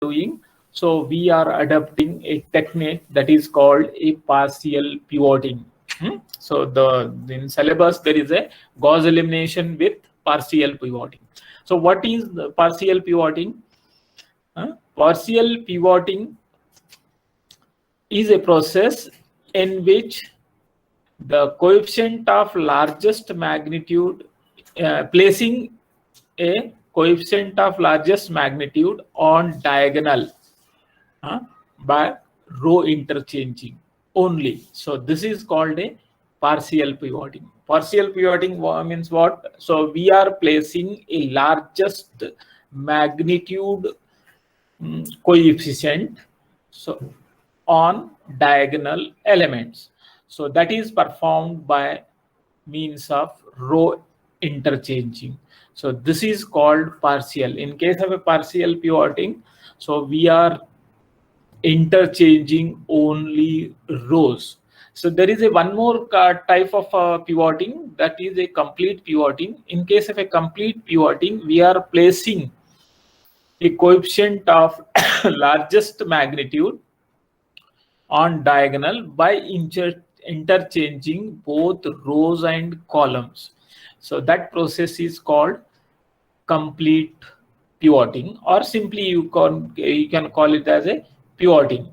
doing? So we are adopting a technique that is called a partial pivoting. So in syllabus there is a Gauss elimination with partial pivoting. So what is the partial pivoting? Partial pivoting is a process in which the coefficient of largest magnitude, placing a coefficient of largest magnitude on diagonal by row interchanging only. So this is called a partial pivoting. Partial pivoting means what? So we are placing a largest magnitude coefficient so on diagonal elements. So that is performed by means of row interchanging. So this is called partial. In case of a partial pivoting, so we are interchanging only rows. So there is a one more type of pivoting, that is a complete pivoting. In case of a complete pivoting, we are placing a coefficient of largest magnitude on diagonal by interchanging both rows and columns. So that process is called complete pivoting, or simply you can call it as a pivoting.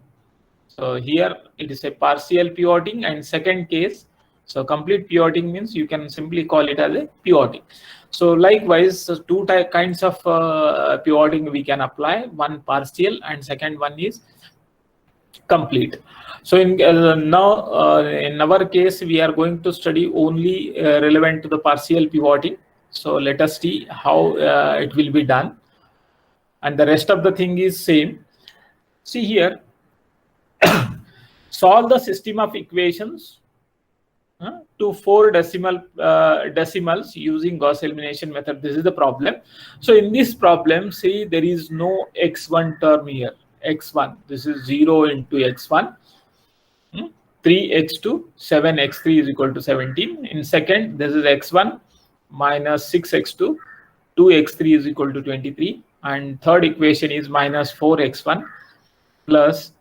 So here it is a partial pivoting, and second case, so complete pivoting means you can simply call it as a pivoting. So likewise, so two kinds of pivoting we can apply, one partial and second one is complete. So in in our case, we are going to study only relevant to the partial pivoting. So let us see how it will be done, and the rest of the thing is same. See here, solve the system of equations to 4 decimals using Gauss elimination method. This is the problem. So in this problem, see, there is no x1 term here. X1, this is 0 into x1. 3x2, 7x3 is equal to 17. In second, this is x1 minus 6x2, 2x3 is equal to 23. And third equation is minus 4x1 plus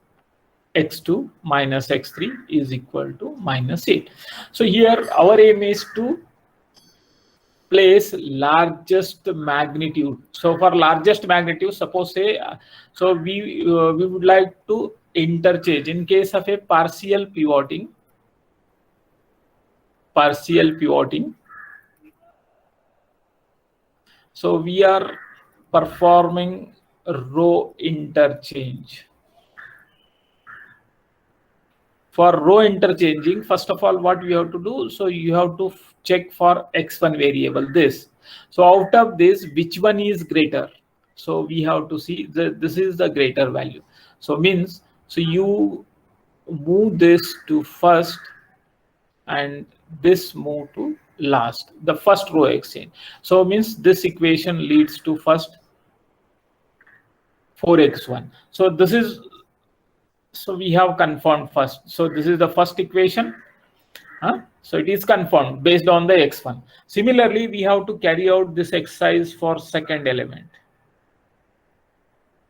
x2 minus x3 is equal to minus 8. So here our aim is to place largest magnitude. So for largest magnitude, suppose say, so we would like to interchange. In case of a partial pivoting, so we are performing row interchange. For row interchanging, first of all, what we have to do, so you have to check for x1 variable, this. So out of this, which one is greater? So we have to see this is the greater value. So means, so you move this to first and this move to last, the first row exchange. So means this equation leads to first 4x1. So this is, so we have confirmed first. So this is the first equation. So it is confirmed based on the x1. Similarly, we have to carry out this exercise for second element.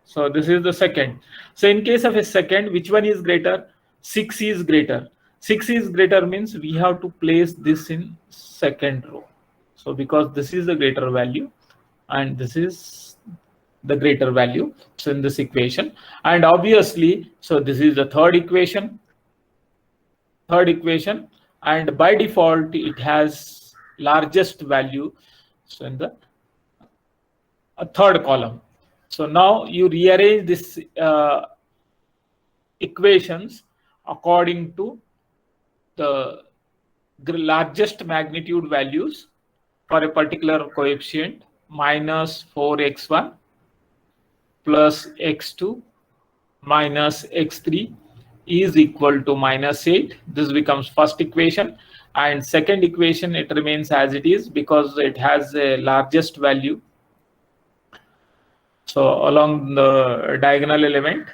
So this is the second. So in case of a second, which one is greater? 6 is greater. 6 is greater means we have to place this in second row. So because this is the greater value and this is the greater value, so in this equation, and obviously, so this is the third equation, and by default it has largest value, so in the third column. So now you rearrange this equations according to the largest magnitude values for a particular coefficient, minus 4x1 plus x2 minus x3 is equal to minus 8. This becomes first equation, and second equation, it remains as it is because it has a largest value, so along the diagonal element,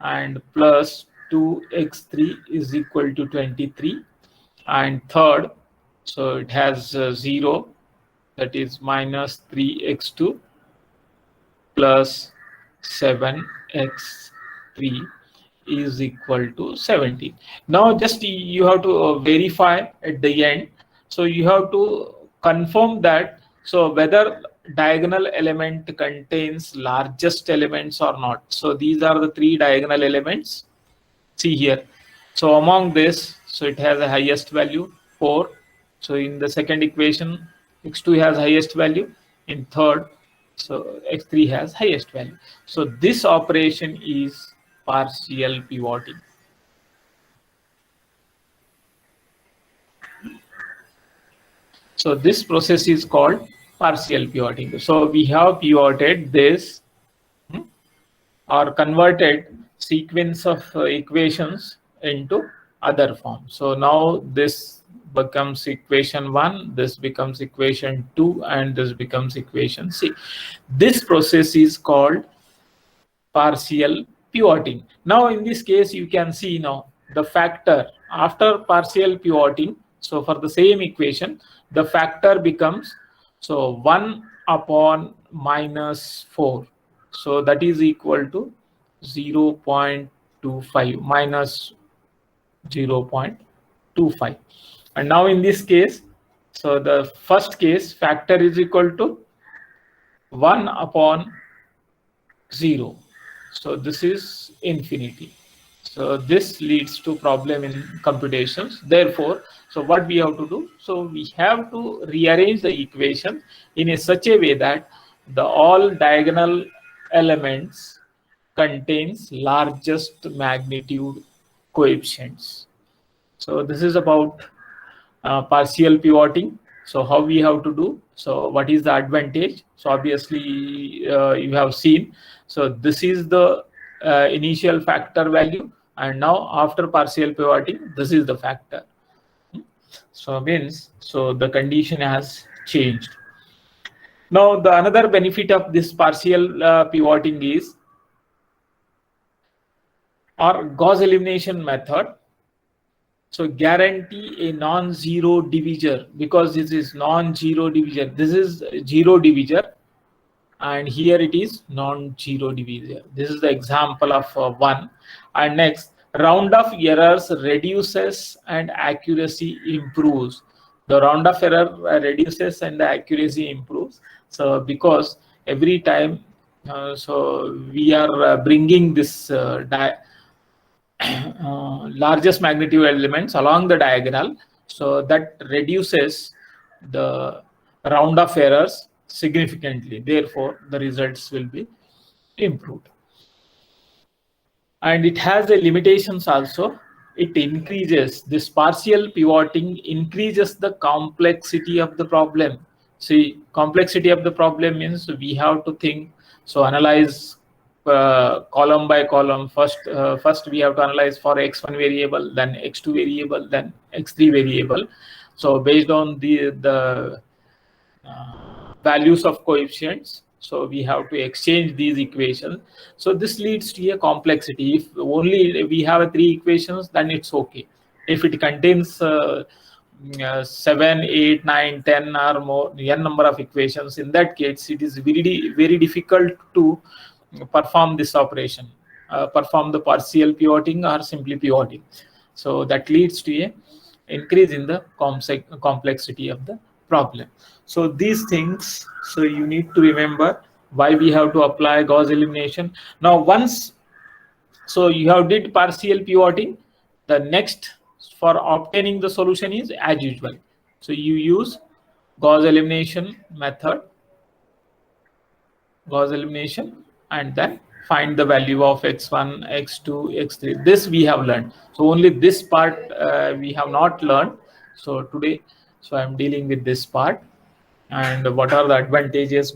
and plus 2x3 is equal to 23, and third, so it has 0, that is minus 3x2 plus 7x3 is equal to 17. Now just you have to verify at the end. So you have to confirm that, so whether diagonal element contains largest elements or not. So these are the three diagonal elements. See here. So among this, so it has a highest value 4. So in the second equation, x2 has highest value. In third, so x3 has highest value. So this operation is partial pivoting. So this process is called partial pivoting. So we have pivoted this or converted sequence of equations into other form. So now this becomes equation 1, this becomes equation 2, and this becomes equation C. This process is called partial pivoting. Now in this case, you can see now the factor after partial pivoting. So for the same equation, the factor becomes, so 1 upon minus 4. So that is equal to 0.25 minus 0.25. And now in this case, so the first case factor is equal to 1 upon 0. So this is infinity. So this leads to problem in computations. Therefore, so what we have to do? So we have to rearrange the equation in a such a way that the all diagonal elements contains largest magnitude coefficients. So this is about partial pivoting. So how we have to do? So what is the advantage? So obviously you have seen. So this is the initial factor value, and now after partial pivoting, this is the factor. So means, so the condition has changed. Now the another benefit of this partial pivoting is, or Gauss elimination method, so guarantee a non-zero divisor, because this is non-zero divisor. This is zero divisor, and here it is non-zero divisor. This is the example of 1. And next, round of errors reduces and accuracy improves. The round of error reduces and the accuracy improves. So because every time, so we are bringing this largest magnitude elements along the diagonal, so that reduces the round of errors significantly. Therefore, the results will be improved. And it has a limitations also. It increases, this partial pivoting increases the complexity of the problem. See, complexity of the problem means we have to think, so analyze column by column. First we have to analyze for x1 variable, then x2 variable, then x3 variable. So based on the values of coefficients, so we have to exchange these equations. So this leads to a complexity. If only we have 3 equations, then it's okay. If it contains 7, 8, 9, 10 or more, n number of equations, in that case it is very difficult to perform this operation, perform the partial pivoting or simply pivoting. So that leads to a increase in the complexity of the problem. So these things, so you need to remember why we have to apply Gauss elimination. Now once, so you have did partial pivoting, the next for obtaining the solution is as usual. So you use Gauss elimination method, Gauss elimination, and then find the value of x1, x2, x3. This we have learned. So only this part we have not learned. So today, so I'm dealing with this part, and what are the advantages,